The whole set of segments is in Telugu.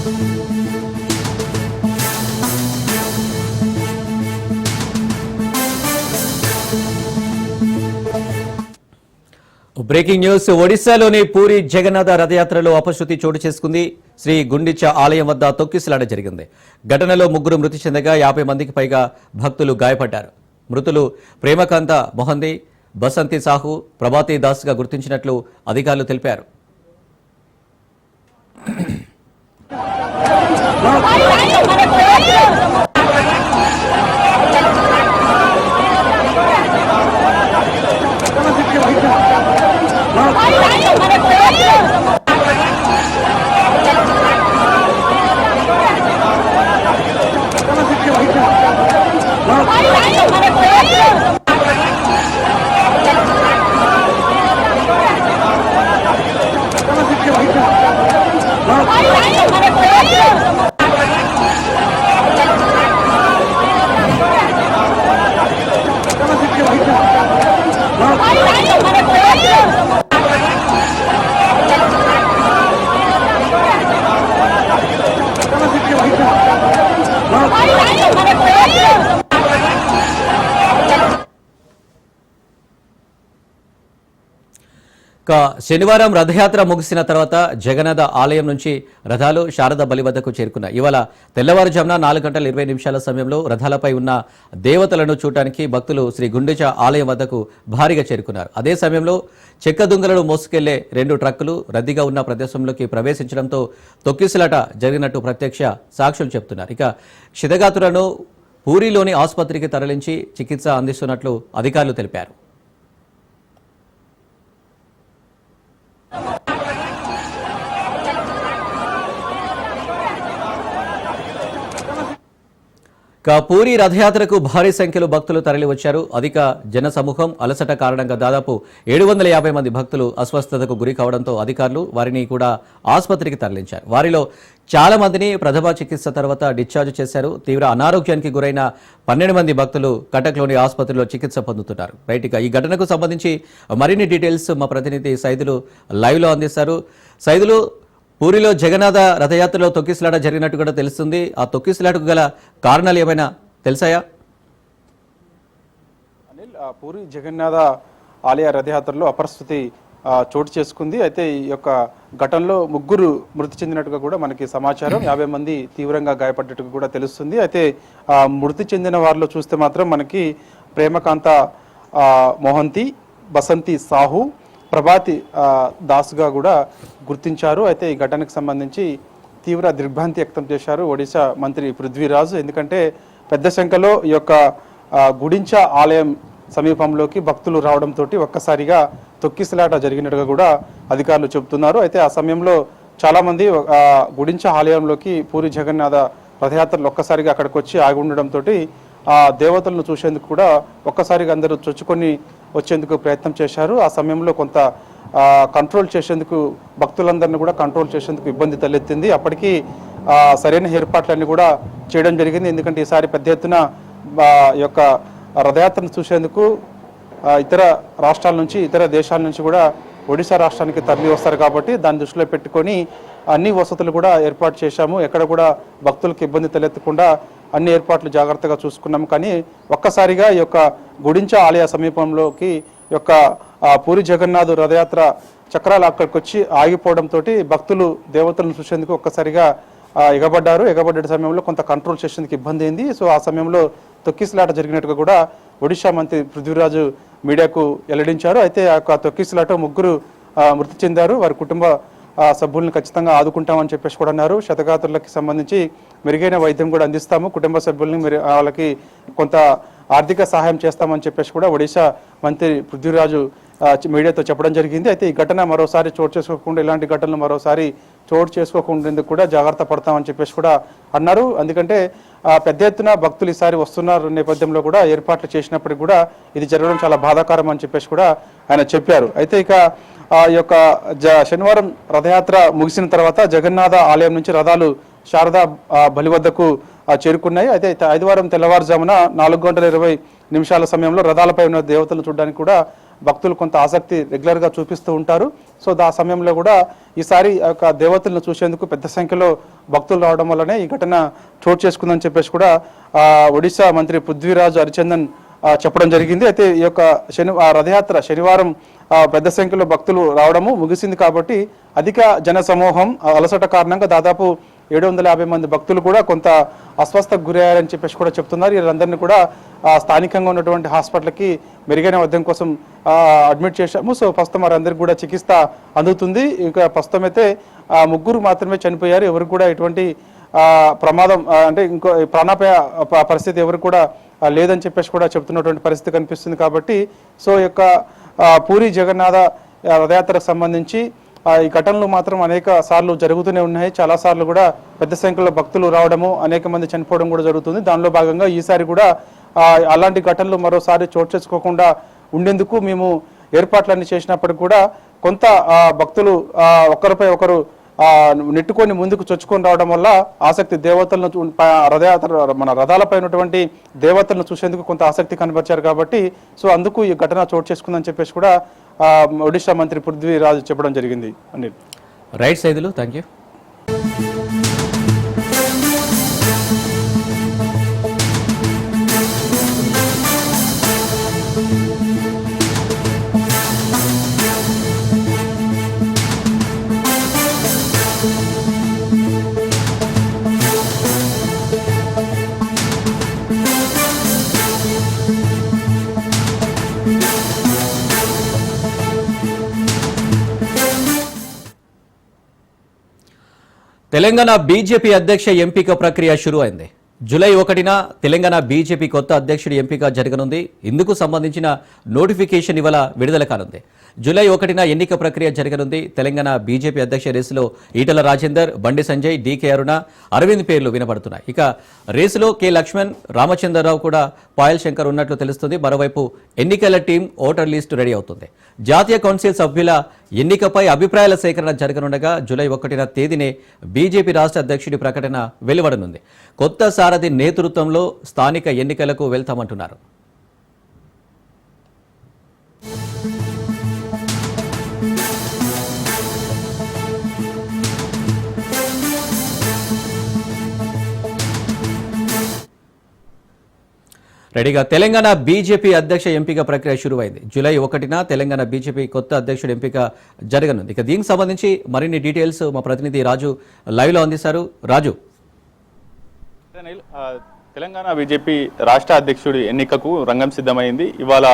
Breaking news. ఒడిశాలోని పూరి జగన్నాథ రథయాత్రలో అపశృతి చోటు చేసుకుంది. శ్రీ గుండిచ ఆలయం వద్ద తొక్కిసలాట జరిగింది. ఘటనలో 3 మృతి చెందగా 50 మందికి పైగా భక్తులు గాయపడ్డారు. మృతులు ప్రేమకాంత మొహంది, బసంతి సాహు, ప్రభాతి దాస్ గా గుర్తించినట్లు అధికారులు తెలిపారు. శనివారం రథయాత్ర ముగిసిన తర్వాత జగన్నాథ ఆలయం నుంచి రథాలు శారద బలి వద్దకు చేరుకున్నాయి. ఇవాళ తెల్లవారుజామున 4:20 సమయంలో రథాలపై ఉన్న దేవతలను చూడటానికి భక్తులు శ్రీ గుండిచ ఆలయం వద్దకు భారీగా చేరుకున్నారు. అదే సమయంలో చెక్క దుంగలను మోసుకెళ్లే 2 ట్రక్కులు రద్దీగా ఉన్న ప్రదేశంలోకి ప్రవేశించడంతో తొక్కిసలాట జరిగినట్టు ప్రత్యక్ష సాక్షులు చెబుతున్నారు. ఇక క్షితగాతులను పూరిలోని ఆసుపత్రికి తరలించి చికిత్స అందిస్తున్నట్లు అధికారులు తెలిపారు. పూరి రథయాత్రకు భారీ సంఖ్యలో భక్తులు తరలివచ్చారు. అధిక జన సమూహం, అలసట కారణంగా దాదాపు 750 మంది భక్తులు అస్వస్థతకు గురి కావడంతో అధికారులు వారిని కూడా ఆసుపత్రికి తరలించారు. వారిలో చాలా మందిని ప్రథమ చికిత్స తర్వాత డిశ్చార్జ్ చేశారు. తీవ్ర అనారోగ్యానికి గురైన 12 మంది భక్తులు కటక్లోని ఆసుపత్రిలో చికిత్స పొందుతున్నారు. రైట్గా ఈ ఘటనకు సంబంధించి మరిన్ని డీటెయిల్స్ మా ప్రతినిధి సైదులు లైవ్లో అందిస్తారు. సైదులు, పూరిలో జగన్నాథ రథయాత్రలో తొక్కిసలాట జరిగినట్టు కూడా తెలుస్తుంది. ఆ తొక్కిసలాటకు గల కారణాలు ఏమైనా తెలుసాయా? అనిల్, పూరి జగన్నాథ ఆలయ రథయాత్రలో అపరిస్థితి చోటు చేసుకుంది. అయితే ఈ యొక్క ఘటనలో 3 మృతి చెందినట్టుగా కూడా మనకి సమాచారం. 50 మంది తీవ్రంగా గాయపడ్డట్టుగా కూడా తెలుస్తుంది. అయితే మృతి చెందిన వారిలో చూస్తే మాత్రం మనకి ప్రేమకాంత మొహంతి, బసంతి సాహు, ప్రభాతి దాస్గా కూడా గుర్తించారు. అయితే ఈ ఘటనకు సంబంధించి తీవ్ర దిగ్భ్రాంతి వ్యక్తం చేశారు ఒడిశా మంత్రి పృథ్వీరాజు. ఎందుకంటే పెద్ద సంఖ్యలో ఈ యొక్క గుడించ ఆలయం సమీపంలోకి భక్తులు రావడంతో ఒక్కసారిగా తొక్కిసలాట జరిగినట్టుగా కూడా అధికారులు చెబుతున్నారు. అయితే ఆ సమయంలో చాలామంది గుడించ ఆలయంలోకి పూరి జగన్నాథ రథయాత్రలు ఒక్కసారిగా అక్కడికి వచ్చి ఆగి ఉండడంతో ఆ దేవతలను చూసేందుకు కూడా ఒక్కసారిగా అందరూ చొచ్చుకొని వచ్చేందుకు ప్రయత్నం చేశారు. ఆ సమయంలో కొంత కంట్రోల్ చేసేందుకు, భక్తులందరినీ కూడా కంట్రోల్ చేసేందుకు ఇబ్బంది తలెత్తింది. అప్పటికి సరైన ఏర్పాట్లన్నీ కూడా చేయడం జరిగింది. ఎందుకంటే ఈసారి పెద్ద ఎత్తున ఈ యొక్క రథయాత్రను చూసేందుకు ఇతర రాష్ట్రాల నుంచి, ఇతర దేశాల నుంచి కూడా ఒడిశా రాష్ట్రానికి తరలి వస్తారు కాబట్టి దాన్ని దృష్టిలో పెట్టుకొని అన్ని వసతులు కూడా ఏర్పాటు చేశాము. ఎక్కడ కూడా భక్తులకు ఇబ్బంది తలెత్తకుండా అన్ని ఏర్పాట్లు జాగ్రత్తగా చూసుకున్నాము. కానీ ఒక్కసారిగా ఈ యొక్క గుడించ ఆలయ సమీపంలోకి యొక్క పూరి జగన్నాథ్ రథయాత్ర చక్రాలు అక్కడికి వచ్చి ఆగిపోవడంతో భక్తులు దేవతలను చూసేందుకు ఒక్కసారిగా ఎగబడ్డ సమయంలో కొంత కంట్రోల్ చేసేందుకు ఇబ్బంది అయింది. సో ఆ సమయంలో తొక్కిసలాట జరిగినట్టుగా కూడా ఒడిశా మంత్రి పృథ్వీరాజు మీడియాకు వెల్లడించారు. అయితే ఆ యొక్క తొక్కిసలాట 3 మృతి చెందారు. వారి కుటుంబ సభ్యులను ఖచ్చితంగా ఆదుకుంటామని చెప్పేసి కూడా అన్నారు. క్షతగాత్రులకు సంబంధించి మెరుగైన వైద్యం కూడా అందిస్తాము, కుటుంబ సభ్యుల్ని వాళ్ళకి కొంత ఆర్థిక సహాయం చేస్తామని చెప్పేసి కూడా ఒడిశా మంత్రి పృథ్వీరాజు మీడియాతో చెప్పడం జరిగింది. అయితే ఈ ఘటన మరోసారి చోటు చేసుకోకుండా, ఇలాంటి ఘటనలు మరోసారి చోటు చేసుకోకుండా కూడా జాగ్రత్త పడతామని చెప్పేసి కూడా అన్నారు. ఎందుకంటే పెద్ద ఎత్తున భక్తులు ఈసారి వస్తున్నారు నేపథ్యంలో కూడా ఏర్పాట్లు చేసినప్పటికీ కూడా ఇది జరగడం చాలా బాధాకరం అని చెప్పేసి కూడా ఆయన చెప్పారు. అయితే ఇక ఈ యొక్క శనివారం రథయాత్ర ముగిసిన తర్వాత జగన్నాథ ఆలయం నుంచి రథాలు శారదా బలి వద్దకు చేరుకున్నాయి. అయితే ఆదివారం తెల్లవారుజామున 4:20 సమయంలో రథాలపై ఉన్న దేవతలను చూడడానికి కూడా భక్తులు కొంత ఆసక్తి రెగ్యులర్గా చూపిస్తూ ఉంటారు. సో ఆ సమయంలో కూడా ఈసారి యొక్క దేవతలను చూసేందుకు పెద్ద సంఖ్యలో భక్తులు రావడం వల్లనే ఈ ఘటన చోటు చేసుకుందని చెప్పేసి కూడా ఒడిశా మంత్రి పృథ్వీరాజ్ హరిచందన్ చెప్పడం జరిగింది. అయితే ఈ యొక్క రథయాత్ర శనివారం పెద్ద సంఖ్యలో భక్తులు రావడము ముగిసింది కాబట్టి అధిక జన సమూహం అలసట కారణంగా దాదాపు 750 మంది భక్తులు కూడా కొంత అస్వస్థకు గురయ్యారని చెప్పేసి కూడా చెప్తున్నారు. వీళ్ళందరినీ కూడా స్థానికంగా ఉన్నటువంటి హాస్పిటల్కి మెరుగైన వైద్యం కోసం అడ్మిట్ చేశాము. సో ప్రస్తుతం వారందరికీ కూడా చికిత్స అందుతుంది. ఇక ప్రస్తుతం అయితే 3 మాత్రమే చనిపోయారు. ఎవరికి కూడా ఎటువంటి ప్రమాదం అంటే ఇంకో ప్రాణాపాయ పరిస్థితి ఎవరికి కూడా లేదని చెప్పేసి కూడా చెప్తున్నటువంటి పరిస్థితి కనిపిస్తుంది. కాబట్టి సో యొక్క పూరి జగన్నాథ రథయాత్రకు సంబంధించి ఈ ఘటనలు మాత్రం అనేక సార్లు జరుగుతూనే ఉన్నాయి. చాలా సార్లు కూడా పెద్ద సంఖ్యలో భక్తులు రావడము, అనేక మంది చనిపోవడం కూడా జరుగుతుంది. దానిలో భాగంగా ఈసారి కూడా అలాంటి ఘటనలు మరోసారి చోటు చేసుకోకుండా ఉండేందుకు మేము ఏర్పాట్లన్నీ చేసినప్పటికీ కూడా కొంత భక్తులు ఒకరిపై ఒకరు నెట్టుకొని ముందుకు చొచ్చుకొని రావడం వల్ల ఆసక్తి దేవతలను రథయాత్ర మన రథాలపై ఉన్నటువంటి దేవతలను చూసేందుకు కొంత ఆసక్తి కనబరిచారు. కాబట్టి సో అందుకు ఈ ఘటన చోటు చేసుకుందని చెప్పేసి కూడా ఒడిశా మంత్రి పృథ్వీరాజ్ చెప్పడం జరిగింది. Anil right Saidulu, thank you. Telangana BJP అధ్యక్ష ఎంపిక ప్రక్రియ షురు అయింది. జూలై 1న తెలంగాణ బీజేపీ కొత్త అధ్యక్షుడి ఎంపిక జరగనుంది. ఇందుకు సంబంధించిన నోటిఫికేషన్ ఇవాళ విడుదల కానుంది. జూలై 1న ఎన్నిక ప్రక్రియ జరగనుంది. తెలంగాణ బీజేపీ అధ్యక్ష రేసులో ఈటల రాజేందర్, బండి సంజయ్, డీకే అరుణ, అరవింద్ పేర్లు వినపడుతున్నాయి. ఇక రేసులో కె లక్ష్మణ్, రామచంద్రరావు కూడా పాయల్ శంకర్ ఉన్నట్లు తెలుస్తుంది. మరోవైపు ఎన్నికల టీం ఓటర్ లిస్టు రెడీ అవుతుంది. జాతీయ కౌన్సిల్ సభ్యుల ఎన్నికపై అభిప్రాయాల సేకరణ జరగనుండగా జూలై 1న తేదీనే బీజేపీ రాష్ట్ర అధ్యక్షుడి ప్రకటన వెలువడనుంది. కొత్త సారథి నేతృత్వంలో స్థానిక ఎన్నికలకు వెళ్తామంటున్నారు. రెడీగా తెలంగాణ బీజేపీ అధ్యక్ష ఎంపిక ప్రక్రియ షురువైంది. జూలై 1న తెలంగాణ బీజేపీ కొత్త అధ్యక్షుడి ఎంపిక జరగనుంది. ఇక దీనికి సంబంధించి మరిన్ని డీటెయిల్స్ మా ప్రతినిధి రాజు లైవ్లో అందిస్తారు. రాజు, తెలంగాణ బీజేపీ రాష్ట్ర అధ్యక్షుడి ఎన్నికకు రంగం సిద్ధమైంది. ఇవాళ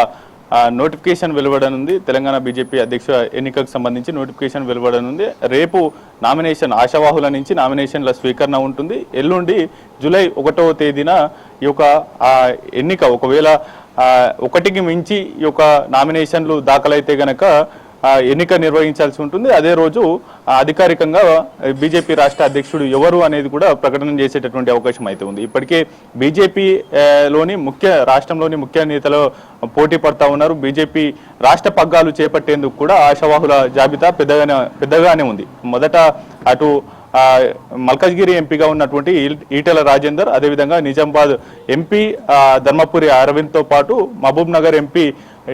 నోటిఫికేషన్ వెలువడనుంది. తెలంగాణ బీజేపీ అధ్యక్ష ఎన్నికకు సంబంధించి నోటిఫికేషన్ వెలువడనుంది. రేపు నామినేషన్ ఆశావాహుల నుంచి నామినేషన్ల స్వీకరణ ఉంటుంది. ఎల్లుండి జూలై 1వ తేదీన ఈ యొక్క ఎన్నిక ఒకవేళ 1కి మించి ఈ యొక్క నామినేషన్లు దాఖలైతే గనక ఎన్నిక నిర్వహించాల్సి ఉంటుంది. అదే రోజు అధికారికంగా బీజేపీ రాష్ట్ర అధ్యక్షుడు ఎవరు అనేది కూడా ప్రకటన చేసేటటువంటి అవకాశం అయితే ఉంది. ఇప్పటికే బీజేపీలోని రాష్ట్రంలోని ముఖ్య నేతలు పోటీ పడతా ఉన్నారు. బీజేపీ రాష్ట్ర పగ్గాలు చేపట్టేందుకు కూడా ఆశావాహుల జాబితా పెద్దగానే ఉంది. మొదట అటు మల్కాజ్గిరి ఎంపీగా ఉన్నటువంటి ఈటల రాజేందర్, అదేవిధంగా నిజామాబాద్ ఎంపీ ధర్మపురి అరవింద్తో పాటు మహబూబ్ నగర్ ఎంపీ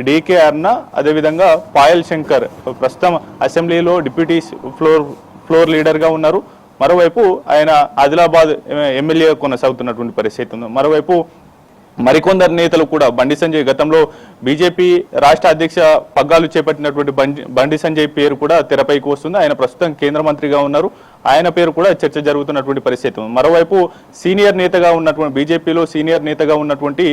డీకే అరుణ, అదేవిధంగా పాయల్ శంకర్ ప్రస్తుతం అసెంబ్లీలో డిప్యూటీ ఫ్లోర్ లీడర్గా ఉన్నారు. మరోవైపు ఆయన ఆదిలాబాద్ ఎమ్మెల్యే కొనసాగుతున్నటువంటి పరిస్థితి ఉంది. మరోవైపు మరికొందరు నేతలు కూడా బండి సంజయ్ గతంలో బీజేపీ రాష్ట్ర అధ్యక్ష పగ్గాలు చేపట్టినటువంటి బండి సంజయ్ పేరు కూడా తెరపైకి వస్తుంది. ఆయన ప్రస్తుతం కేంద్ర మంత్రిగా ఉన్నారు. ఆయన పేరు కూడా చర్చ జరుగుతున్నటువంటి పరిస్థితి. మరోవైపు సీనియర్ నేతగా ఉన్నటువంటి బీజేపీలో సీనియర్ నేతగా ఉన్నటువంటి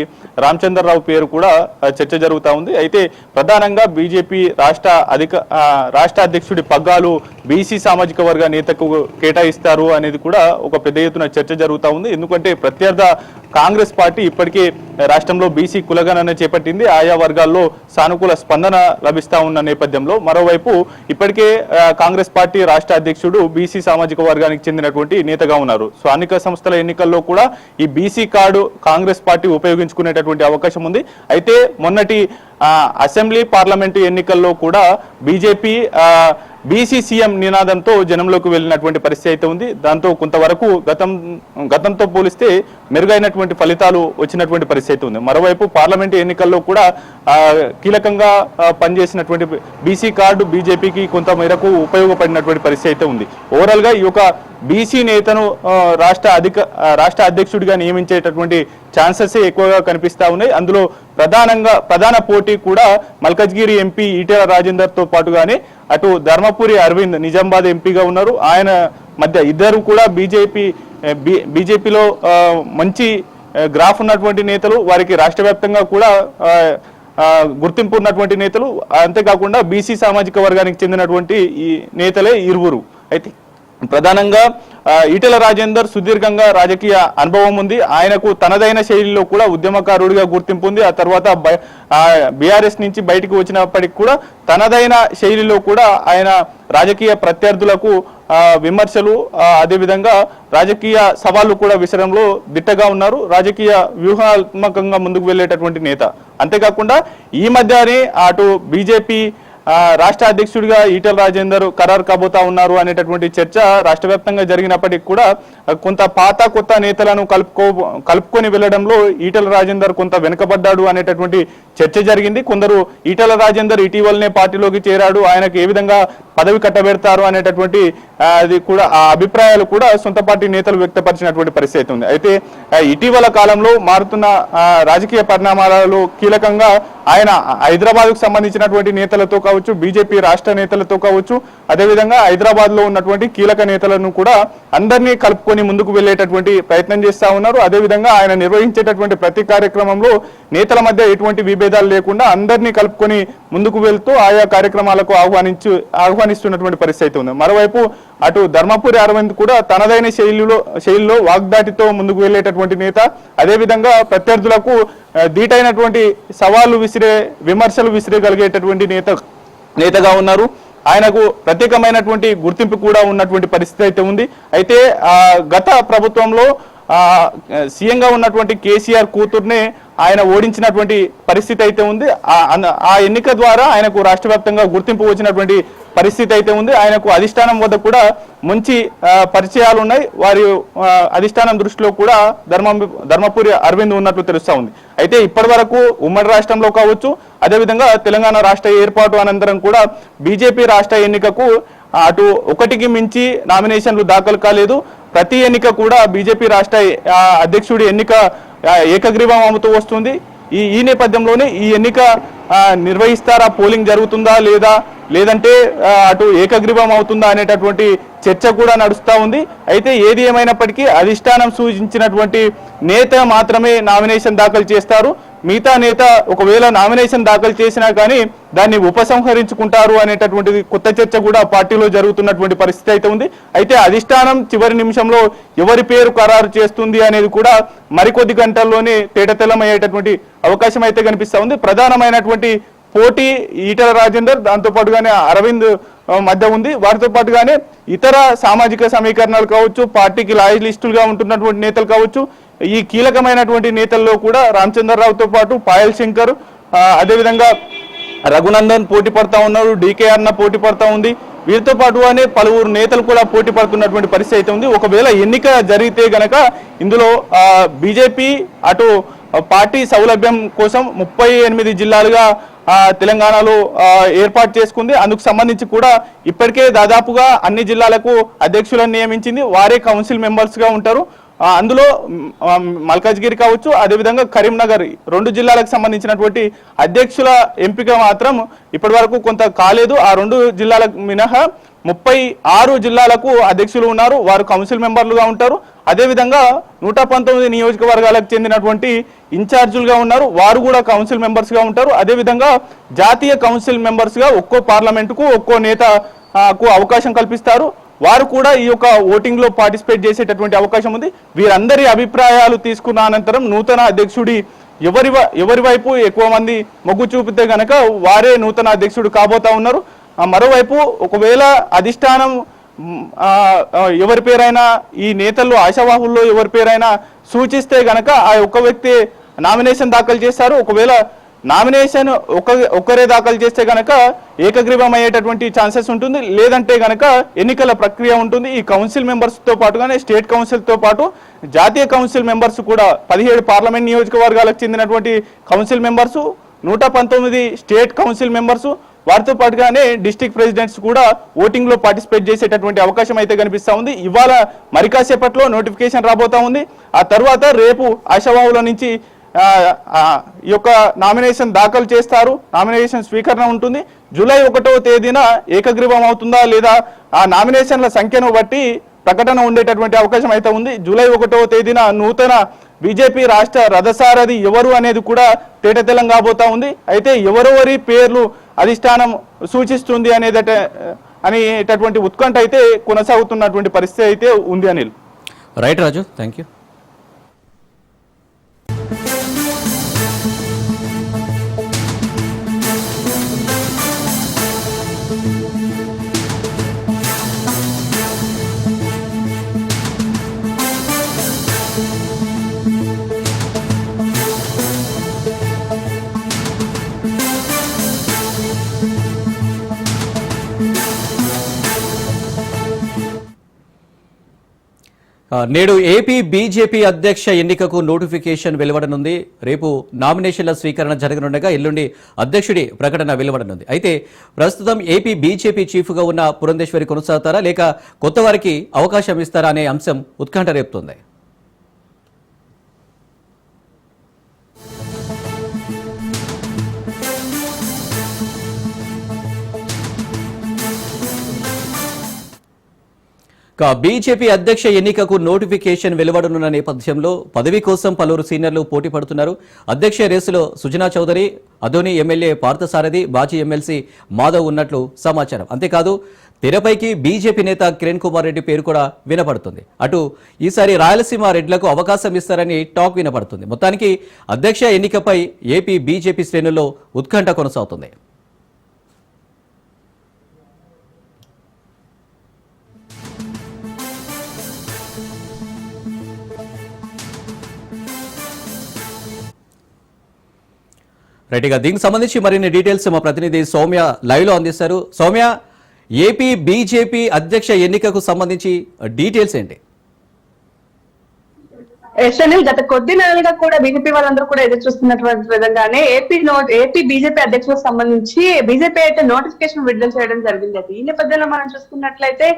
రామచంద్రరావు పేరు కూడా చర్చ జరుగుతూ ఉంది. అయితే ప్రధానంగా బీజేపీ రాష్ట్ర అధ్యక్షుడి పగ్గాలు బీసీ సామాజిక వర్గ నేతకు కేటాయిస్తారు అనేది కూడా ఒక పెద్ద ఎత్తున చర్చ జరుగుతూ ఉంది. ఎందుకంటే ప్రత్యర్థ కాంగ్రెస్ పార్టీ ఇప్పటికే రాష్ట్రంలో బీసీ కులగణన చేపట్టింది. ఆయా వర్గాల్లో సానుకూల స్పందన లభిస్తా ఉన్న నేపథ్యంలో మరోవైపు ఇప్పటికే కాంగ్రెస్ పార్టీ రాష్ట్ర అధ్యక్షుడు బీసీ సామాజిక వర్గానికి చెందినటువంటి నేతగా ఉన్నారు. స్థానిక సంస్థల ఎన్నికల్లో కూడా ఈ బీసీ కార్డు కాంగ్రెస్ పార్టీ ఉపయోగించుకునేటటువంటి అవకాశం ఉంది. అయితే మొన్నటి అసెంబ్లీ పార్లమెంటు ఎన్నికల్లో కూడా బీజేపీ బీసీ సీఎం నినాదంతో జనంలోకి వెళ్ళినటువంటి పరిస్థితి అయితే ఉంది. దాంతో కొంతవరకు గతంతో పోలిస్తే మెరుగైనటువంటి ఫలితాలు వచ్చినటువంటి పరిస్థితి అయితే ఉంది. మరోవైపు పార్లమెంటు ఎన్నికల్లో కూడా కీలకంగా పనిచేసినటువంటి బీసీ కార్డు బీజేపీకి కొంత మేరకు ఉపయోగపడినటువంటి పరిస్థితి అయితే ఉంది. ఓవరాల్ గా ఈ యొక్క బీసీ నేతను రాష్ట్ర అధ్యక్షుడిగా నియమించేటటువంటి ఛాన్సెస్ ఎక్కువగా కనిపిస్తా ఉన్నాయి. అందులో ప్రధాన పోటీ కూడా మల్కజ్గిరి ఎంపీ ఈటెల రాజేందర్ తో పాటుగానే అటు ధర్మపురి అరవింద్ నిజామాబాద్ ఎంపీగా ఉన్నారు. ఆయన మధ్య ఇద్దరు కూడా బీజేపీలో మంచి గ్రాఫ్ ఉన్నటువంటి నేతలు, వారికి రాష్ట్ర వ్యాప్తంగా కూడా గుర్తింపు ఉన్నటువంటి నేతలు, అంతేకాకుండా బీసీ సామాజిక వర్గానికి చెందినటువంటి ఈ నేతలే ఇరువురు. అయితే ప్రధానంగా ఈటెల రాజేందర్ సుదీర్ఘంగా రాజకీయ అనుభవం ఉంది. ఆయనకు తనదైన శైలిలో కూడా ఉద్యమకారుడిగా గుర్తింపు ఉంది. ఆ తర్వాత బీఆర్ఎస్ నుంచి బయటకు వచ్చినప్పటికీ కూడా తనదైన శైలిలో కూడా ఆయన రాజకీయ ప్రత్యర్థులకు విమర్శలు, అదేవిధంగా రాజకీయ సవాళ్లు కూడా విసరంలో దిట్టగా ఉన్నారు. రాజకీయ వ్యూహాత్మకంగా ముందుకు వెళ్ళేటటువంటి నేత. అంతేకాకుండా ఈ మధ్యనే అటు బీజేపీ రాష్ట్ర అధ్యక్షుడిగా ఈటెల రాజేందర్ ఖరారు కాబోతా ఉన్నారు అనేటటువంటి చర్చ రాష్ట్ర వ్యాప్తంగా జరిగినప్పటికీ కూడా కొంత పాత కొత్త నేతలను కలుపుకొని వెళ్లడంలో ఈటెల రాజేందర్ కొంత వెనుకబడ్డాడు అనేటటువంటి చర్చ జరిగింది. కొందరు ఈటెల రాజేందర్ ఇటీవలనే పార్టీలోకి చేరాడు, ఆయనకు ఏ విధంగా పదవి కట్టబెడతారు అనేటటువంటి అది కూడా ఆ అభిప్రాయాలు కూడా సొంత పార్టీ నేతలు వ్యక్తపరిచినటువంటి పరిస్థితి ఉంది. అయితే ఇటీవల కాలంలో మారుతున్న రాజకీయ పరిణామాలలో కీలకంగా ఆయన హైదరాబాద్కు సంబంధించినటువంటి నేతలతో కావచ్చు, బీజేపీ రాష్ట్ర నేతలతో కావచ్చు, అదేవిధంగా హైదరాబాద్ లో ఉన్నటువంటి కీలక నేతలను కూడా అందరినీ కలుపుకొని ముందుకు వెళ్లేటటువంటి ప్రయత్నం చేస్తా ఉన్నారు. అదేవిధంగా ఆయన నిర్వహించేటటువంటి ప్రతి కార్యక్రమంలో నేతల మధ్య ఎటువంటి విభేదాలు లేకుండా అందరినీ కలుపుకొని ముందుకు వెళ్తూ ఆయా కార్యక్రమాలకు ఆహ్వానిస్తున్నటువంటి పరిస్థితి ఉంది. మరోవైపు అటు ధర్మపురి అరవింద్ కూడా తనదైన శైలిలో వాగ్దాటితో ముందుకు వెళ్లేటటువంటి నేత, అదేవిధంగా ప్రత్యర్థులకు ధీటైనటువంటి సవాళ్లు విమర్శలు విసిరేగలిగేటటువంటి నేతగా ఉన్నారు. ఆయనకు ప్రత్యేకమైనటువంటి గుర్తింపు కూడా ఉన్నటువంటి పరిస్థితి అయితే ఉంది. అయితే గత ప్రభుత్వంలో సీఎంగా ఉన్నటువంటి కేసీఆర్ కూతుర్నే ఆయన ఓడించినటువంటి పరిస్థితి అయితే ఉంది. ఆ ఎన్నిక ద్వారా ఆయనకు రాష్ట్ర వ్యాప్తంగా గుర్తింపు వచ్చినటువంటి పరిస్థితి అయితే ఉంది. ఆయనకు అధిష్టానం వద్ద కూడా మంచి పరిచయాలు ఉన్నాయి. వారి అధిష్టానం దృష్టిలో కూడా ధర్మపురి అరవింద్ ఉన్నట్లు తెలుస్తా ఉంది. అయితే ఇప్పటి వరకు ఉమ్మడి రాష్ట్రంలో కావచ్చు, అదేవిధంగా తెలంగాణ రాష్ట్ర ఏర్పాటు అనంతరం కూడా బీజేపీ రాష్ట్ర ఎన్నికకు అటు ఒకటికి మించి నామినేషన్లు దాఖలు కాలేదు. ప్రతి ఎన్నిక కూడా బీజేపీ రాష్ట్ర అధ్యక్షుడి ఎన్నిక ఏకగ్రీవం అమ్ముతూ వస్తుంది. ఈ నేపథ్యంలోనే ఈ ఎన్నిక నిర్వహిస్తారా, పోలింగ్ జరుగుతుందా లేదంటే అటు ఏకగ్రీవం అవుతుందా అనేటటువంటి చర్చ కూడా నడుస్తూ ఉంది. అయితే ఏది ఏమైనప్పటికీ అధిష్టానం సూచించినటువంటి నేత మాత్రమే నామినేషన్ దాఖలు చేస్తారు. మిగతా నేత ఒకవేళ నామినేషన్ దాఖలు చేసినా కానీ దాన్ని ఉపసంహరించుకుంటారు అనేటటువంటి కొత్త చర్చ కూడా పార్టీలో జరుగుతున్నటువంటి పరిస్థితి అయితే ఉంది. అయితే అధిష్టానం చివరి నిమిషంలో ఎవరి పేరు ఖరారు చేస్తుంది అనేది కూడా మరికొద్ది గంటల్లోనే తేటతెల్లమయ్యేటటువంటి అవకాశం అయితే కనిపిస్తా ఉంది. ప్రధానమైనటువంటి పోటీ ఈటెల రాజేందర్, దాంతో పాటుగానే అరవింద్ మధ్య ఉంది. వారితో పాటుగానే ఇతర సామాజిక సమీకరణాలు కావచ్చు, పార్టీకి లాయలిస్టులుగా ఉంటున్నటువంటి నేతలు కావచ్చు, ఈ కీలకమైనటువంటి నేతల్లో కూడా రామచంద్రరావుతో పాటు పాయల్ శంకర్, అదేవిధంగా రఘునందన్ పోటీ పడతా ఉన్నారు, డీకే అన్న పోటీ పడతా ఉంది. వీరితో పాటుగానే పలువురు నేతలు కూడా పోటీ పడుతున్నటువంటి పరిస్థితి అయితే ఉంది. ఒకవేళ ఎన్నిక జరిగితే గనక ఇందులో బీజేపీ అటు పార్టీ సౌలభ్యం కోసం 38 జిల్లాలుగా తెలంగాణలో ఏర్పాటు చేసుకుంది. అందుకు సంబంధించి కూడా ఇప్పటికే దాదాపుగా అన్ని జిల్లాలకు అధ్యక్షులను నియమించింది. వారే కౌన్సిల్ మెంబర్స్ గా ఉంటారు. అందులో మల్కాజ్గిరి కావచ్చు, అదేవిధంగా కరీంనగర్ 2 జిల్లాలకు సంబంధించినటువంటి అధ్యక్షుల ఎంపిక మాత్రం ఇప్పటి వరకు కొంత కాలేదు. ఆ 2 జిల్లాలకు మినహా 36 జిల్లాలకు అధ్యక్షులు ఉన్నారు. వారు కౌన్సిల్ మెంబర్లుగా ఉంటారు. అదేవిధంగా 119 నియోజకవర్గాలకు చెందినటువంటి ఇన్ఛార్జీలుగా ఉన్నారు. వారు కూడా కౌన్సిల్ మెంబర్స్ గా ఉంటారు. అదేవిధంగా జాతీయ కౌన్సిల్ మెంబర్స్ గా ఒక్కో పార్లమెంటుకు ఒక్కో నేతకు అవకాశం కల్పిస్తారు. వారు కూడా ఈ యొక్క ఓటింగ్ లో పార్టిసిపేట్ చేసేటటువంటి అవకాశం ఉంది. వీరందరి అభిప్రాయాలు తీసుకున్న అనంతరం నూతన అధ్యక్షుడి ఎవరి వైపు ఎక్కువ మంది మొగ్గు చూపితే గనక వారే నూతన అధ్యక్షుడు కాబోతా ఉన్నారు. మరోవైపు ఒకవేళ అధిష్టానం ఎవరి పేరైనా ఈ నేతల్లో ఆశావాహుల్లో ఎవరి పేరైనా సూచిస్తే గనక ఆ ఒక్క వ్యక్తి నామినేషన్ దాఖలు చేస్తారు. ఒకవేళ నామినేషన్ ఒక్కరే దాఖలు చేస్తే గనక ఏకగ్రీవం అయ్యేటటువంటి ఛాన్సెస్ ఉంటుంది. లేదంటే గనక ఎన్నికల ప్రక్రియ ఉంటుంది. ఈ కౌన్సిల్ మెంబర్స్తో పాటుగానే స్టేట్ కౌన్సిల్తో పాటు జాతీయ కౌన్సిల్ మెంబర్స్ కూడా 17 పార్లమెంట్ నియోజకవర్గాలకు చెందినటువంటి council members, 119 state council members, వారితో పాటుగానే డిస్ట్రిక్ట్ ప్రెసిడెంట్స్ కూడా ఓటింగ్ లో పార్టిసిపేట్ చేసేటటువంటి అవకాశం అయితే కనిపిస్తా ఉంది. ఇవాళ మరి కాసేపట్లో నోటిఫికేషన్ రాబోతా ఉంది. ఆ తర్వాత రేపు ఆశావాహుల నుంచి ఈ యొక్క నామినేషన్ దాఖలు చేస్తారు. నామినేషన్ స్వీకరణ ఉంటుంది. జూలై 1వ తేదీన ఏకగ్రీవం అవుతుందా లేదా ఆ నామినేషన్ల సంఖ్యను బట్టి ప్రకటన ఉండేటటువంటి అవకాశం అయితే ఉంది. జూలై 1వ తేదీన నూతన బీజేపీ రాష్ట్ర రథసారథి ఎవరు అనేది కూడా తేటతెల్లం కాబోతా ఉంది. అయితే ఎవరెవరి పేర్లు అధిష్టానం సూచిస్తుంది అనేటటువంటి ఉత్కంఠ అయితే కొనసాగుతున్నటువంటి పరిస్థితి అయితే ఉంది. Anil. Right Raju, thank you. నేడు ఏపీ బీజేపీ అధ్యక్ష ఎన్నికకు నోటిఫికేషన్ వెలువడనుంది. రేపు నామినేషన్ల స్వీకరణ జరగనుండగా ఎల్లుండి అధ్యక్షుడి ప్రకటన వెలువడనుంది. అయితే ప్రస్తుతం ఏపీ బీజేపీ చీఫ్గా ఉన్న పురంధేశ్వరి కొనసాగుతారా లేక కొత్త వారికి అవకాశం ఇస్తారా అనే అంశం ఉత్కంఠ రేపుతోంది. బీజేపీ అధ్యక్ష ఎన్నికకు నోటిఫికేషన్ వెలువడనున్న నేపథ్యంలో పదవి కోసం పలువురు సీనియర్లు పోటీ పడుతున్నారు. అధ్యక్ష రేసులో సుజనా చౌదరి, అదోని ఎమ్మెల్యే పార్థసారథి, మాజీ ఎమ్మెల్సీ మాధవ్ ఉన్నట్లు సమాచారం. అంతేకాదు తెరపైకి బీజేపీ నేత కిరణ్ కుమార్ రెడ్డి పేరు కూడా వినపడుతుంది. అటు ఈసారి రాయలసీమ రెడ్లకు అవకాశం ఇస్తారని టాక్ వినపడుతుంది. మొత్తానికి అధ్యక్ష ఎన్నికపై ఏపీ బీజేపీ శ్రేణుల్లో ఉత్కంఠ కొనసాగుతుంది. రైట్గా దీనికి సంబంధించి మరిన్ని డీటెయిల్స్ మా ప్రతినిధి సౌమ్య లైవ్ లో అందిస్తారు. సౌమ్య, ఏపీ బీజేపీ అధ్యక్ష ఎన్నికకు సంబంధించి డీటెయిల్స్ ఏంటి? ఎస్ఎన్ఎల్ గత కొద్ది నెలలుగా కూడా బీజేపీ వాళ్ళందరూ కూడా ఎదురు చూస్తున్నటువంటి విధంగానే ఏపీ బీజేపీ అధ్యక్షులకు సంబంధించి బీజేపీ అయితే నోటిఫికేషన్ విడుదల చేయడం జరిగింది. ఈ నేపథ్యంలో మనం చూసుకున్నట్లయితే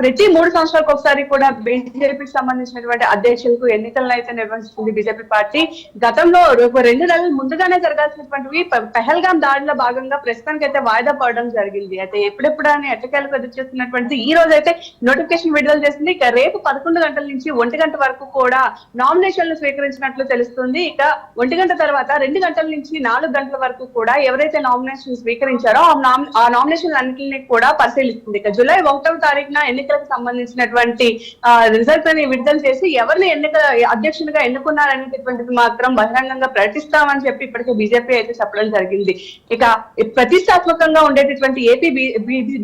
ప్రతి 3 సంవత్సరాలకు ఒకసారి కూడా బీజేపీకి సంబంధించినటువంటి అధ్యక్షులకు ఎన్నికలను అయితే నిర్వహిస్తుంది బీజేపీ పార్టీ. గతంలో 2 నెలల ముందుగానే జరగాల్సినటువంటివి పెహల్గాం దాడిలో భాగంగా ప్రస్తుతానికి అయితే వాయిదా పడడం జరిగింది. అయితే ఎప్పుడెప్పుడు అని ఎట్టకేలకు ఎదురు చేస్తున్నటువంటి ఈ రోజు అయితే నోటిఫికేషన్ విడుదల చేసింది. ఇక రేపు 11 గంటల నుంచి 1 గంట వరకు కూడా నామినేషన్లు స్వీకరించినట్లు తెలుస్తుంది. ఇక 1 గంట తర్వాత 2 గంటల నుంచి 4 గంటల వరకు కూడా ఎవరైతే నామినేషన్ స్వీకరించారో ఆ నామినేషన్ అన్నింటినీ కూడా పరిశీలిస్తుంది. ఇక జూలై 1వ తారీఖున ఎన్నికలకు సంబంధించినటువంటి రిజల్ట్ ని విడుదల చేసి ఎవరిని అధ్యక్షునిగా ఎన్నుకున్నారనేటటువంటిది మాత్రం బహిరంగంగా ప్రకటిస్తామని చెప్పి ఇప్పటికే బీజేపీ అయితే చెప్పడం జరిగింది. ఇక ప్రతిష్టాత్మకంగా ఉండేటటువంటి ఏపీ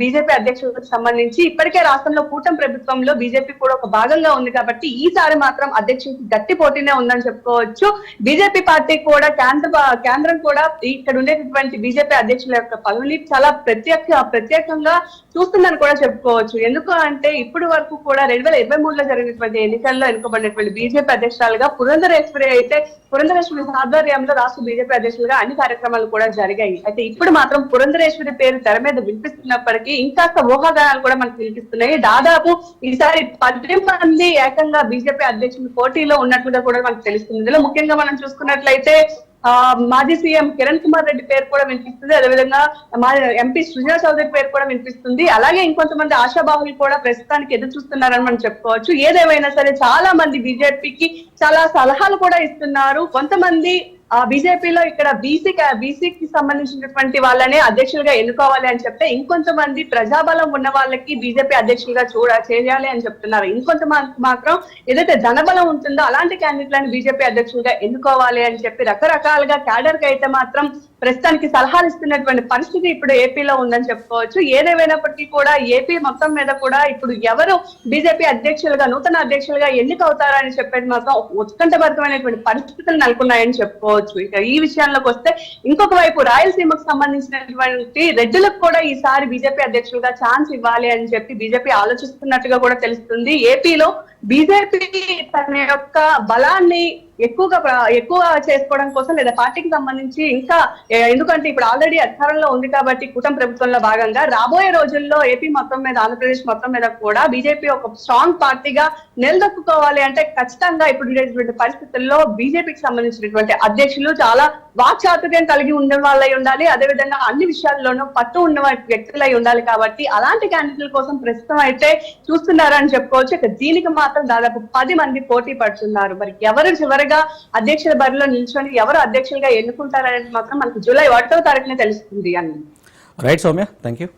బీజేపీ అధ్యక్షులకు సంబంధించి ఇప్పటికే రాష్ట్రంలో కూటమి ప్రభుత్వంలో బీజేపీ కూడా ఒక భాగంగా ఉంది కాబట్టి ఈసారి మాత్రం అధ్యక్షుడికి గట్టి పోటీనే ఉందని చెప్పుకోవచ్చు. బీజేపీ పార్టీ కూడా కేంద్రం కూడా ఇక్కడ ఉండేటటువంటి బీజేపీ అధ్యక్షుల యొక్క పదవిని చాలా ప్రత్యేకంగా చూస్తుందని కూడా చెప్పుకోవచ్చు. ఎందుకు అంటే ఇప్పుడు వరకు కూడా 2023లో జరిగినటువంటి ఎన్నికల్లో ఎన్నుకోబడినటువంటి బీజేపీ అధ్యక్షురాలుగా పురంధరేశ్వరి ఆధ్వర్యంలో రాష్ట్ర బీజేపీ అధ్యక్షులుగా అన్ని కార్యక్రమాలు కూడా జరిగాయి. అయితే ఇప్పుడు మాత్రం పురంధరేశ్వరి పేరు తెర మీద వినిపిస్తున్నప్పటికీ ఇంకాస్త ఊహాగానాలు కూడా మనకు వినిపిస్తున్నాయి. దాదాపు ఈసారి 10 మంది ఏకంగా బీజేపీ అధ్యక్షులు పోటీలో ఉన్నట్లుగా కూడా మనకు తెలుస్తుంది. ఇందులో ముఖ్యంగా మనం చూసుకున్నట్లయితే మాజీ సీఎం కిరణ్ కుమార్ రెడ్డి పేరు కూడా వినిపిస్తుంది. అదేవిధంగా ఎంపీ సుజనా చౌదరి పేరు కూడా వినిపిస్తుంది. అలాగే ఇంకొంతమంది ఆశాబాహులు కూడా ప్రస్తుతానికి ఎదురు చూస్తున్నారని మనం చెప్పుకోవచ్చు. ఏదేమైనా సరే చాలా మంది బీజేపీకి చాలా సలహాలు కూడా ఇస్తున్నారు. కొంతమంది బీజేపీలో ఇక్కడ బీసీకి సంబంధించినటువంటి వాళ్ళనే అధ్యక్షులుగా ఎన్నుకోవాలి అని చెప్తే ఇంకొంతమంది ప్రజాబలం ఉన్న వాళ్ళకి బీజేపీ అధ్యక్షులుగా చేయాలి అని చెప్తున్నారు. ఇంకొంతమంది మాత్రం ఏదైతే ధనబలం ఉంటుందో అలాంటి క్యాండిడేట్లను బీజేపీ అధ్యక్షులుగా ఎన్నుకోవాలి అని చెప్పి రకరకాలుగా క్యాడర్ కి అయితే మాత్రం ప్రస్తుతానికి సలహాలు ఇస్తున్నటువంటి పరిస్థితి ఇప్పుడు ఏపీలో ఉందని చెప్పుకోవచ్చు. ఏదేమైనప్పటికీ కూడా ఏపీ మొత్తం మీద కూడా ఇప్పుడు ఎవరు బీజేపీ నూతన అధ్యక్షులుగా ఎన్నికవుతారని చెప్పేది మాత్రం ఉత్కంఠభరితమైనటువంటి పరిస్థితులు నెలకొన్నాయని చెప్పుకోవచ్చు. కావచ్చు. ఇక ఈ విషయంలోకి వస్తే ఇంకొక వైపు రాయలసీమకు సంబంధించినటువంటి రెడ్డులకు కూడా ఈసారి బీజేపీ అధ్యక్షులుగా ఛాన్స్ ఇవ్వాలి అని చెప్పి బీజేపీ ఆలోచిస్తున్నట్టుగా కూడా తెలుస్తుంది. ఏపీలో బీజేపీ తన యొక్క బలాన్ని ఎక్కువ చేసుకోవడం కోసం లేదా పార్టీకి సంబంధించి ఇంకా ఎందుకంటే ఇప్పుడు ఆల్రెడీ అధికారంలో ఉంది కాబట్టి కూటమి ప్రభుత్వంలో భాగంగా రాబోయే రోజుల్లో ఏపీ మొత్తం మీద ఆంధ్రప్రదేశ్ మొత్తం మీద కూడా బీజేపీ ఒక స్ట్రాంగ్ పార్టీగా నిలదొక్కుకోవాలి అంటే ఖచ్చితంగా ఇప్పుడు ఉండేటువంటి పరిస్థితుల్లో బీజేపీకి సంబంధించినటువంటి అధ్యక్షులు చాలా వాక్చాతుర్యం కలిగి ఉండే వాళ్ళై ఉండాలి. అదేవిధంగా అన్ని విషయాల్లోనూ పట్టు ఉన్న వ్యక్తులై ఉండాలి. కాబట్టి అలాంటి క్యాండిడేట్ల కోసం ప్రస్తుతం అయితే చూస్తున్నారని చెప్పుకోవచ్చు. ఇక దీనికి మాత్రం దాదాపు 10 మంది పోటీ పడుతున్నారు. మరి ఎవరు చివరిగా అధ్యక్షుల బరిలో నిల్చొని ఎవరు అధ్యక్షులుగా ఎన్నుకుంటారనేది మాత్రం మనకు జూలై 1వ తారీఖునే తెలుస్తుంది అని. Right Soumya, thank you.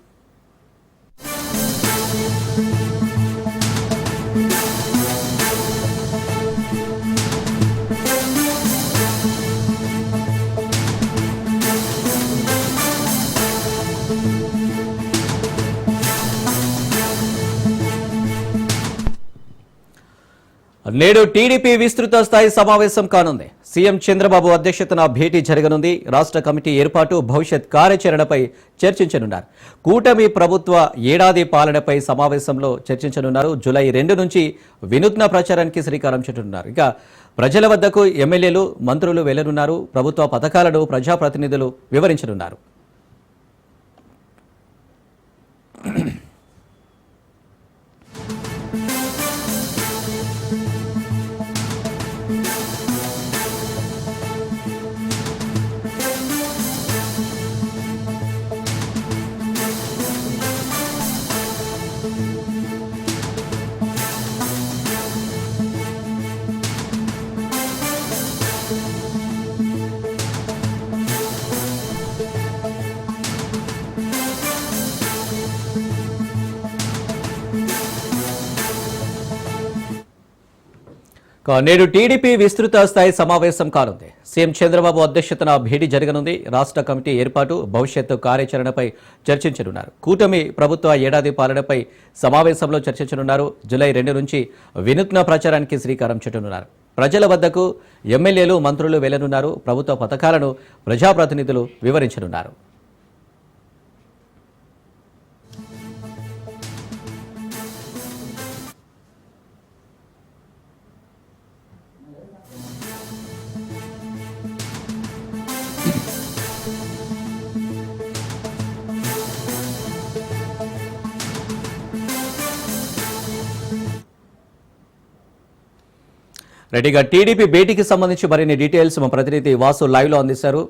నేడు టీడీపీ విస్తృత స్థాయి సమావేశం కానుంది. సీఎం చంద్రబాబు అధ్యక్షతన భేటీ జరగనుంది. రాష్ట్ర కమిటీ ఏర్పాటు, భవిష్యత్ కార్యాచరణపై చర్చించనున్నారు. కూటమి ప్రభుత్వ ఏడాది పాలనపై సమావేశంలో చర్చించనున్నారు. జూలై 2 నుంచి వినూత్న ప్రచారానికి శ్రీకారం చుట్టనున్నారు. ఇక ప్రజల వద్దకు ఎమ్మెల్యేలు, మంత్రులు వెళ్లనున్నారు. ప్రభుత్వ పథకాలను ప్రజాప్రతినిధులు వివరించనున్నారు. నేడు టీడీపీ విస్తృత స్థాయి సమావేశం కానుంది. సీఎం చంద్రబాబు అధ్యక్షతన భేటీ జరగనుంది. రాష్ట్ర కమిటీ ఏర్పాటు, భవిష్యత్తు కార్యాచరణపై చర్చించనున్నారు. కూటమి ప్రభుత్వ ఏడాది పాలనపై సమావేశంలో చర్చించనున్నారు. జూలై 2 నుంచి వినూత్న ప్రచారానికి శ్రీకారం చుట్టనున్నారు. ప్రజల వద్దకు ఎమ్మెల్యేలు, మంత్రులు వెళ్లనున్నారు. ప్రభుత్వ పథకాలను ప్రజాప్రతినిధులు వివరించనున్నారు. రెడ్డిగా టీడీపీ భేటీకి సంబంధించి మరిన్ని డీటెయిల్స్ మా ప్రతినిధి వాసు లైవ్ లో అందిస్తారు.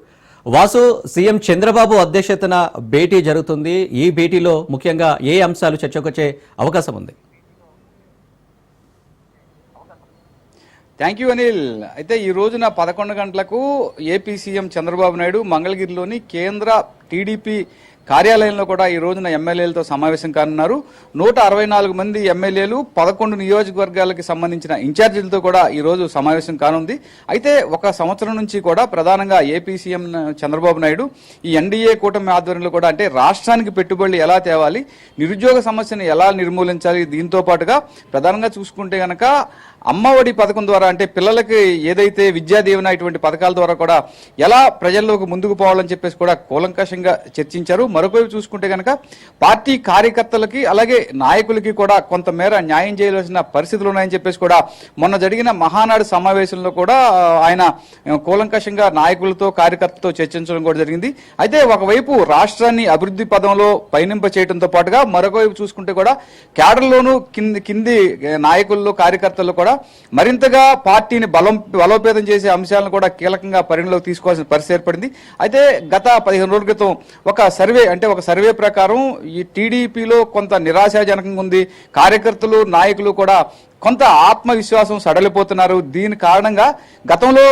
వాసు, సీఎం చంద్రబాబు అధ్యక్షతన భేటీ జరుగుతుంది. ఈ భేటీలో ముఖ్యంగా ఏ అంశాలు చర్చకొచ్చే అవకాశం ఉంది? Thank you Anil. అయితే ఈ రోజున 11 గంటలకు ఏపీ సీఎం చంద్రబాబు నాయుడు మంగళగిరిలోని కేంద్ర టీడీపీ కార్యాలయంలో కూడా ఈ రోజున ఎమ్మెల్యేలతో సమావేశం కానున్నారు. 164 మంది ఎమ్మెల్యేలు, 11 నియోజకవర్గాలకు సంబంధించిన ఇన్ఛార్జీలతో కూడా ఈ రోజు సమావేశం కానుంది. అయితే ఒక సంవత్సరం నుంచి కూడా ప్రధానంగా ఏపీ సీఎం చంద్రబాబు నాయుడు ఈ ఎన్డీఏ కూటమి ఆధ్వర్యంలో కూడా అంటే రాష్ట్రానికి పెట్టుబడులు ఎలా తేవాలి, నిరుద్యోగ సమస్యను ఎలా నిర్మూలించాలి, దీంతో పాటుగా ప్రధానంగా చూసుకుంటే గనక అమ్మఒడి పథకం ద్వారా అంటే పిల్లలకి ఏదైతే విద్యా దీవెన ఇటువంటి పథకాల ద్వారా కూడా ఎలా ప్రజల్లోకి ముందుకు పోవాలని చెప్పేసి కూడా కూలంకషంగా చర్చించారు. మరొకవైపు చూసుకుంటే కనుక పార్టీ కార్యకర్తలకి అలాగే నాయకులకి కూడా కొంతమేర న్యాయం చేయవలసిన పరిస్థితులు ఉన్నాయని చెప్పేసి కూడా మొన్న జరిగిన మహానాడు సమావేశంలో కూడా ఆయన కూలంకషంగా నాయకులతో కార్యకర్తలతో చర్చించడం కూడా జరిగింది. అయితే ఒకవైపు రాష్ట్రాన్ని అభివృద్ధి పదంలో పయనింప చేయడంతో పాటుగా మరొక వైపు చూసుకుంటే కూడా కేడర్లోనూ కింది నాయకుల్లో కార్యకర్తల్లో కూడా మరింతగా పార్టీని బలోపేతం చేసే అంశాలను కూడా కీలకంగా పరిగణలోకి తీసుకోవాల్సిన పరిస్థితి ఏర్పడింది. అయితే గత 15 రోజుల క్రితం ఒక సర్వే ప్రకారం ఈ టీడీపీలో కొంత నిరాశాజనకంగా ఉంది. కార్యకర్తలు, నాయకులు కూడా కొంత ఆత్మవిశ్వాసం సడలిపోతున్నారు. దీని కారణంగా గతంలో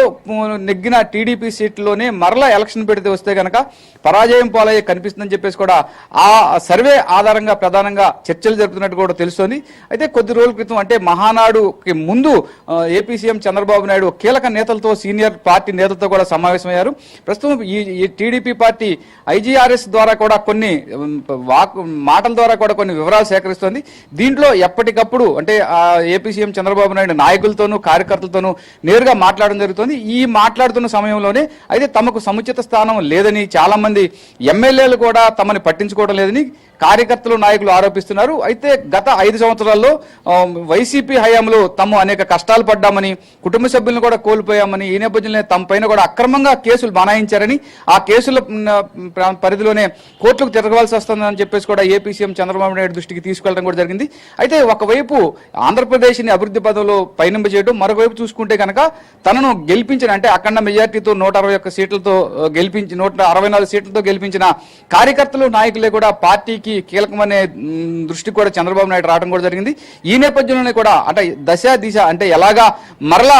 నెగ్గిన టీడీపీ సీట్లోనే మరలా ఎలక్షన్ పెడితే వస్తే కనుక పరాజయం పాలయ్యే కనిపిస్తుందని చెప్పేసి కూడా ఆ సర్వే ఆధారంగా ప్రధానంగా చర్చలు జరుపుతున్నట్టు కూడా తెలుస్తోంది. అయితే కొద్ది రోజుల క్రితం అంటే మహానాడుకి ముందు ఏపీ సీఎం చంద్రబాబు నాయుడు కీలక నేతలతో, సీనియర్ పార్టీ నేతలతో కూడా సమావేశమయ్యారు. ప్రస్తుతం ఈ టీడీపీ పార్టీ ఐజీఆర్ఎస్ ద్వారా కూడా కొన్ని మాటల ద్వారా కూడా కొన్ని వివరాలు సేకరిస్తోంది. దీంట్లో ఎప్పటికప్పుడు అంటే ఏపీ సీఎం చంద్రబాబు నాయుడు నాయకులతోనూ కార్యకర్తలతోనూ నేరుగా మాట్లాడడం జరుగుతుంది. ఈ మాట్లాడుతున్న సమయంలోనే అయితే తమకు సముచిత స్థానం లేదని చాలా మంది ఎమ్మెల్యేలు కూడా తమని పట్టించుకోవడం లేదని కార్యకర్తలు నాయకులు ఆరోపిస్తున్నారు. అయితే గత 5 సంవత్సరాల్లో వైసీపీ హయాంలో తాము అనేక కష్టాలు పడ్డామని, కుటుంబ సభ్యులను కూడా కోల్పోయామని, ఈ నేపథ్యంలో తమ పైన కూడా అక్రమంగా కేసులు బనాయించారని, ఆ కేసుల పరిధిలోనే కోర్టులకు తిరగవలసి వస్తుందని చెప్పేసి కూడా ఏపీ సీఎం చంద్రబాబు నాయుడు దృష్టికి తీసుకెళ్లడం కూడా జరిగింది. అయితే ఒకవైపు ఆంధ్రప్రదేశ్ని అభివృద్ధి పదంలో పయనింపజేయడం, మరోవైపు చూసుకుంటే కనుక తనను గెలిపించిన అంటే అఖండ మెజార్టీతో 161 సీట్లతో గెలిపించి 164 సీట్లతో గెలిపించిన కార్యకర్తలు నాయకులే కూడా పార్టీకి కీలకమనే దృష్టి కూడా చంద్రబాబు నాయుడు రావడం కూడా జరిగింది. ఈ నేపథ్యంలోనే కూడా అంటే దశ దిశ అంటే ఎలాగా మరలా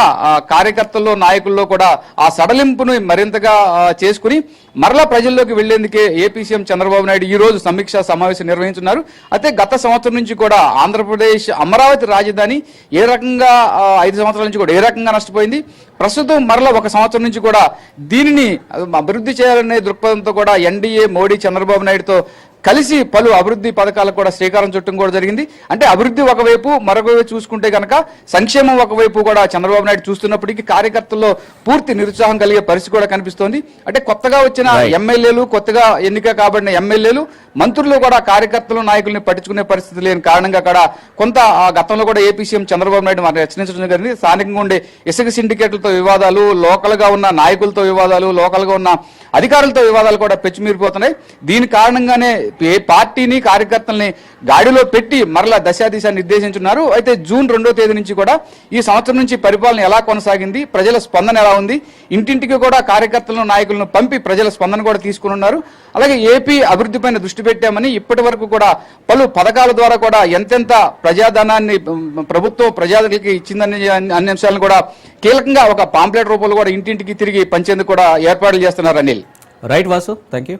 కార్యకర్తల్లో నాయకుల్లో కూడా ఆ సడలింపును మరింతగా చేసుకుని మరలా ప్రజల్లోకి వెళ్లేందుకే ఏపీ సీఎం చంద్రబాబు నాయుడు ఈ రోజు సమీక్షా సమావేశం నిర్వహించున్నారు. అయితే గత సంవత్సరం నుంచి కూడా ఆంధ్రప్రదేశ్ అమరావతి రాజధాని ఏ రకంగా 5 సంవత్సరాల నుంచి కూడా ఏ రకంగా నష్టపోయింది, ప్రస్తుతం మరలా 1 సంవత్సరం నుంచి కూడా దీనిని అభివృద్ధి చేయాలనే దృక్పథంతో కూడా ఎన్డీఏ మోడీ చంద్రబాబు నాయుడుతో కలిసి పలు అభివృద్ధి పథకాలకు కూడా శ్రీకారం చుట్టడం కూడా జరిగింది. అంటే అభివృద్ధి ఒకవైపు, మరొకవైపు చూసుకుంటే కనుక సంక్షేమం ఒకవైపు కూడా చంద్రబాబు నాయుడు చూస్తున్నప్పటికీ కార్యకర్తల్లో పూర్తి నిరుత్సాహం కలిగే పరిస్థితి కూడా కనిపిస్తోంది. అంటే కొత్తగా వచ్చిన ఎమ్మెల్యేలు, కొత్తగా ఎన్నిక కాబడిన ఎమ్మెల్యేలు, మంత్రులు కూడా కార్యకర్తలు నాయకుల్ని పట్టించుకునే పరిస్థితి లేని కారణంగా కూడా కొంత గతంలో కూడా ఏపీ సీఎం చంద్రబాబు నాయుడు మనం హెచ్చరించడం జరిగింది. స్థానికంగా ఉండే ఇసుక సిండికేట్లతో వివాదాలు, లోకల్ గా ఉన్న నాయకులతో వివాదాలు, లోకల్ గా ఉన్న అధికారులతో వివాదాలు కూడా పెచ్చిమీరిపోతున్నాయి. దీని కారణంగానే ఏ పార్టీని, కార్యకర్తల్ని గాడిలో పెట్టి మరలా దశాదిశ నిర్దేశించున్నారు. అయితే జూన్ 2వ తేదీ నుంచి కూడా ఈ సంవత్సరం నుంచి పరిపాలన ఎలా కొనసాగింది, ప్రజల స్పందన ఎలా ఉంది, ఇంటింటికి కూడా కార్యకర్తలను, నాయకులను పంపి ప్రజల స్పందన కూడా తీసుకుని ఉన్నారు. అలాగే ఏపీ అభివృద్ధిపైన దృష్టి పెట్టామని ఇప్పటి వరకు కూడా పలు పథకాల ద్వారా కూడా ఎంతెంత ప్రజాధనాన్ని ప్రభుత్వం ప్రజలకి ఇచ్చిందని అన్ని అంశాలను కూడా కీలకంగా ఒక పాంప్లెట్ రూపంలో కూడా ఇంటింటికి తిరిగి పంచేందుకు కూడా ఏర్పాట్లు చేస్తున్నారు. Anil. Right Vasu, thank you.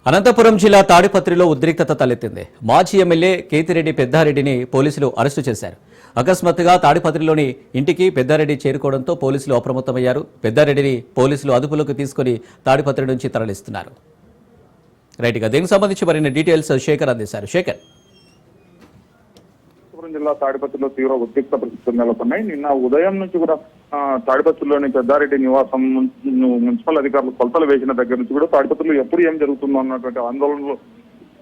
Anantapuram జిల్లా తాడిపత్రిలో ఉద్రిక్తత తలెత్తింది. మాజీ ఎమ్మెల్యే కేతిరెడ్డి పెద్దారెడ్డిని పోలీసులు అరెస్టు చేశారు. అకస్మాత్తుగా తాడిపత్రిలోని ఇంటికి పెద్దారెడ్డి చేరుకోవడంతో పోలీసులు అప్రమత్తమయ్యారు. పెద్దారెడ్డిని పోలీసులు అదుపులోకి తీసుకుని తాడిపత్రి నుంచి తరలిస్తున్నారు. రైట్గా దీనికి సంబంధించి మరిన్ని డీటెయిల్స్ శేఖర్ అందిస్తారు. శేఖర్. జిల్లా తాడిపత్రిలో తీవ్ర ఉద్రిక్త పరిస్థితులు నెలకొన్నాయి. నిన్న ఉదయం నుంచి కూడా తాడిపత్రిలోని పెద్దారెడ్డి నివాసం మున్సిపల్ అధికారులు కొలతలు వేసిన దగ్గర నుంచి కూడా తాడిపత్రిలో ఎప్పుడు ఏం జరుగుతుందో అన్నటువంటి ఆందోళనలో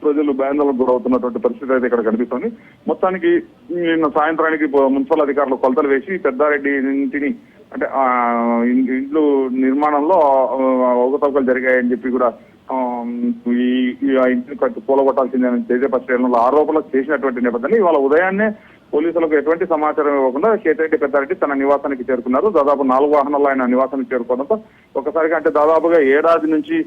ప్రజలు భయాందోళనకు గురవుతున్నటువంటి పరిస్థితి అయితే ఇక్కడ కనిపిస్తోంది. మొత్తానికి నిన్న సాయంత్రానికి మున్సిపల్ అధికారులు కొలతలు వేసి పెద్దారెడ్డి ఇంటిని అంటే ఇండ్లు నిర్మాణంలో అవకతవకలు జరిగాయని చెప్పి కూడా ఈ ఇంటిని కూలగొట్టాల్సిందని తేజపశ్రేణుల ఆరోపణలు చేసినటువంటి నేపథ్యంలో ఇవాళ ఉదయాన్నే పోలీసులకు ఎటువంటి సమాచారం ఇవ్వకుండా కేతిరెడ్డి పెద్దారెడ్డి తన నివాసానికి చేరుకున్నారు. దాదాపు 4 వాహనాల్లో ఆయన నివాసానికి చేరుకోవడంతో ఒకసారిగా అంటే దాదాపుగా ఏడాది నుంచి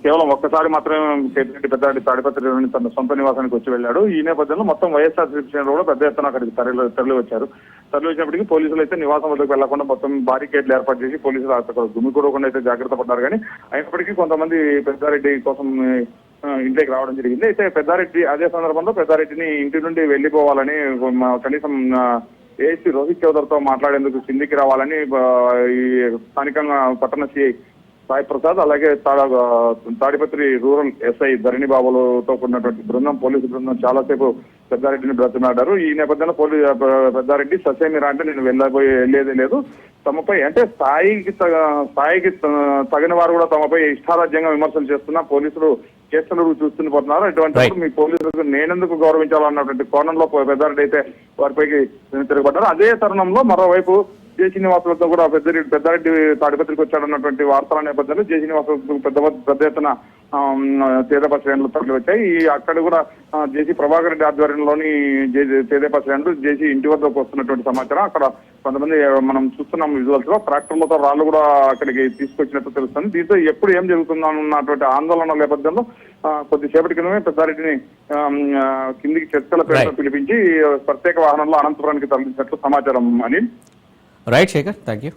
కేవలం ఒక్కసారి మాత్రమే కేతిరెడ్డి పెద్దారెడ్డి తాడిపత్రిలోని తన సొంత నివాసానికి వచ్చి వెళ్ళాడు. ఈ నేపథ్యంలో మొత్తం వైఎస్ఆర్సీపీ శ్రేణులు కూడా పెద్ద ఎత్తున అక్కడికి తరలి వచ్చారు. తరలి వచ్చినప్పటికీ పోలీసులు అయితే నివాసం వద్దకు వెళ్లకుండా మొత్తం బారికేడ్లు ఏర్పాటు చేసి పోలీసులు అక్కడ గుమికూడకుండా అయితే జాగ్రత్త పడ్డారు. కానీ అయినప్పటికీ కొంతమంది పెద్దారెడ్డి కోసం ఇంటికి రావడం జరిగింది. అయితే పెద్దారెడ్డి అదే సందర్భంలో పెద్దారెడ్డిని ఇంటి నుండి వెళ్లిపోవాలని కనీసం ఏసీ రోహిత్ చౌదరితో మాట్లాడేందుకు కిందికి రావాలని ఈ స్థానికంగా పట్టణ సిఐ సాయి ప్రసాద్ అలాగే తాడిపత్రి రూరల్ ఎస్ఐ ధరణి బాబులతో కూడినటువంటి బృందం, పోలీసు బృందం చాలాసేపు పెద్దారెడ్డిని బ్రతిమాడారు. ఈ నేపథ్యంలో పెద్దారెడ్డి ససేమిరా అంటే నేను వెళ్ళేదే లేదు, తమపై అంటే స్థాయికి తగిన వారు కూడా తమపై ఇష్టారాజ్యంగా విమర్శలు చేస్తున్నా పోలీసులు కేసులు చూస్తూనే పోతున్నారు. అటువంటి మీ పోలీసులకు నేనెందుకు గౌరవించాలన్నటువంటి కోణంలో పెద్దారెడ్డి అయితే వారిపైకి తిరగబడ్డారు. అదే తరుణంలో మరోవైపు జేసీ నివాసులతో కూడా పెద్దారెడ్డి తాడిపత్రికి వచ్చాడన్నటువంటి వార్తల నేపథ్యంలో జేసీ నివాసులకు పెద్ద ఎత్తున తేదేపా శ్రేణులు తరలి వచ్చాయి. అక్కడ కూడా జేసీ ప్రభాకర్ రెడ్డి ఆధ్వర్యంలోని తేదేపా శ్రేణులు జేసీ ఇంటి వద్దకు వస్తున్నటువంటి సమాచారం. అక్కడ కొంతమంది మనం చూస్తున్నాం విజువల్స్ లో ట్రాక్టర్లతో రాళ్లు కూడా అక్కడికి తీసుకొచ్చినట్టు తెలుస్తుంది. దీంతో ఎప్పుడు ఏం జరుగుతుందో అన్నటువంటి ఆందోళన నేపథ్యంలో కొద్దిసేపటి క్రితమే పెద్దారెడ్డిని కిందికి చర్చల పేరుతో పిలిపించి ప్రత్యేక వాహనంలో అనంతపురానికి తరలించినట్లు సమాచారం. అని రైట్ శేఖర్, థ్యాంక్ యూ.